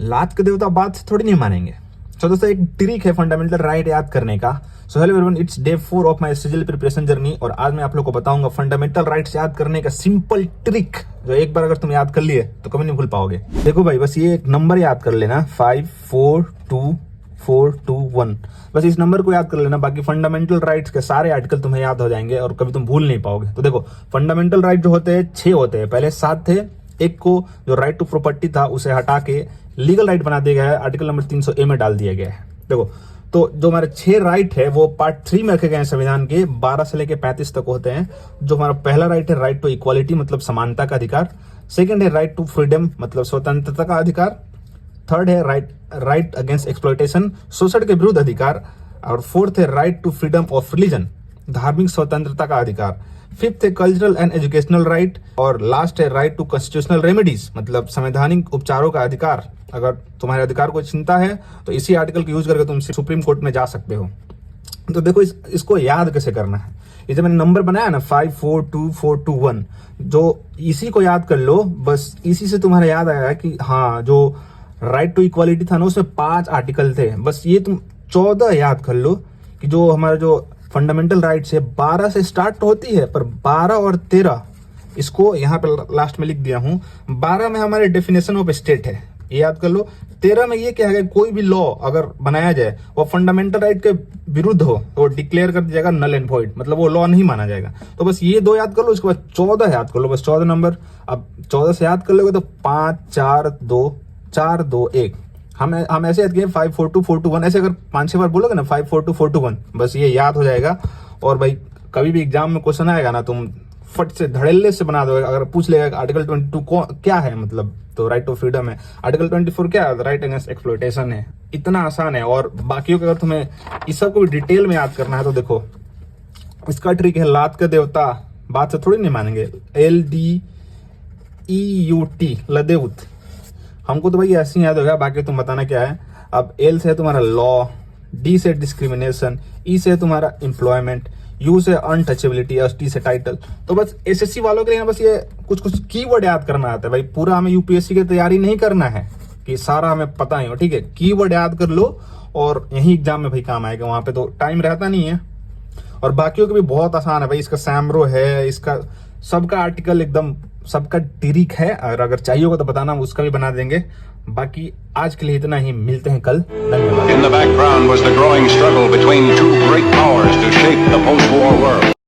लात के देवता बात थोड़ी नहीं मानेंगे। तो दोस्तों एक ट्रिक है फंडामेंटल राइट याद करने का। So hello everyone, it's day 4 of my CGL preparation journey और आज मैं आप लोग को बताऊंगा फंडामेंटल राइट्स याद करने का सिंपल ट्रिक, जो एक बार अगर तुम याद कर लिए तो कभी नहीं भूल पाओगे। देखो भाई, बस ये एक नंबर याद कर लेना, 5 4 2 4 2 1। बस इस नंबर को याद कर लेना, बाकी फंडामेंटल राइट्स के सारे आर्टिकल तुम्हें याद हो जाएंगे और कभी तुम भूल नहीं पाओगे। तो देखो, फंडामेंटल राइट जो होते हैं 6 होते हैं, पहले 7 थे। एक को जो राइट टू प्रॉपर्टी था उसे हटा के लीगल राइट बना दिया गया है, आर्टिकल नंबर 300A में डाल दिया गया है। देखो, तो जो हमारे 6 राइट है वो पार्ट 3 में रखे गए हैं संविधान के, 12 से लेके 35 तक होते हैं। जो हमारा पहला राइट है राइट टू इक्वालिटी मतलब समानता का अधिकार। सेकंड है राइट टू फ्रीडम मतलब स्वतंत्रता का अधिकार। थर्ड है राइट अगेंस्ट एक्सप्लॉयटेशन शोषण के विरुद्ध अधिकार। और फोर्थ है right to freedom of religion धार्मिक स्वतंत्रता का अधिकार। फिफ्थ है कल्चरल एंड एजुकेशनल राइट। और लास्ट है राइट टू कॉन्स्टिट्यूशनल रेमेडीज मतलब संवैधानिक उपचारों का अधिकार। अगर तुम्हारे अधिकार को चिंता है तो इसी आर्टिकल को यूज करके तुम सुप्रीम कोर्ट में जा सकते हो। तो देखो, इसको याद कैसे करना है। ये जो मैंने नंबर बनाया ना 5 4 2 4 2 1, जो इसी को याद कर लो। बस इसी से तुम्हारा याद आया कि हाँ, जो राइट टू इक्वालिटी था ना उसमें 5 आर्टिकल थे। बस ये तुम 14 याद कर लो कि जो हमारा जो फंडामेंटल राइट्स है 12 से स्टार्ट होती है, पर 12 और 13 इसको यहाँ पे लास्ट में लिख दिया हूँ। 12 में हमारे डेफिनेशन ऑफ स्टेट है, ये याद कर लो। 13 में ये क्या है, कोई भी लॉ अगर बनाया जाए वो फंडामेंटल राइट के विरुद्ध हो तो डिक्लेयर कर दिया जाएगा नल एंड वॉइड, मतलब वो लॉ नहीं माना जाएगा। तो बस ये 2 याद कर लो, उसके बाद 14 याद कर लो, बस 14 नंबर। अब 14 से याद कर लोगे तो 5 4 2 4 2 1। हम ऐसे याद किए 5 4 2 4 2 1। ऐसे अगर 5-6 बार बोलोगे ना 5 4 2 4 2 1, बस ये याद हो जाएगा। और भाई कभी भी एग्जाम में क्वेश्चन आएगा ना, तुम फट से धड़ल्ले से बना दोगे। अगर पूछ लेगा आर्टिकल 22 क्या है मतलब, तो राइट टू फ्रीडम है। आर्टिकल 24 क्या है, राइट अगेंस्ट एक्सप्लॉयटेशन है। इतना आसान है। और बाकियों के अगर तुम्हें इस सब को भी डिटेल में याद करना है तो देखो, इसका ट्रिक है लात का देवता बात से थोड़ी नहीं मानेंगे। LDEUT लदेउत। हमको तो भाई ऐसे ही याद होगा, बाकी तुम बताना क्या है। अब L से है तुम्हारा लॉ, D से डिस्क्रिमिनेशन, E से तुम्हारा एम्प्लॉयमेंट, U से अनटचेबिलिटी और T से टाइटल। तो बस SSC वालों के लिए बस ये कुछ कीवर्ड याद करना आता है भाई। पूरा हमें UPSC की तैयारी नहीं करना है कि सारा हमें पता ही हो, ठीक है। कीवर्ड याद कर लो और यही एग्जाम में भाई काम आएगा, वहां पे तो टाइम रहता नहीं है। और बाकियों के भी बहुत आसान है भाई। इसका सैमरो है, इसका सबका आर्टिकल एकदम सबका ट्रिक है। और अगर चाहिए होगा तो बताना, उसका भी बना देंगे। बाकी आज के लिए इतना ही, मिलते हैं कल। धन्यवाद। In the background was the growing struggle between two great powers to shape the post-war world.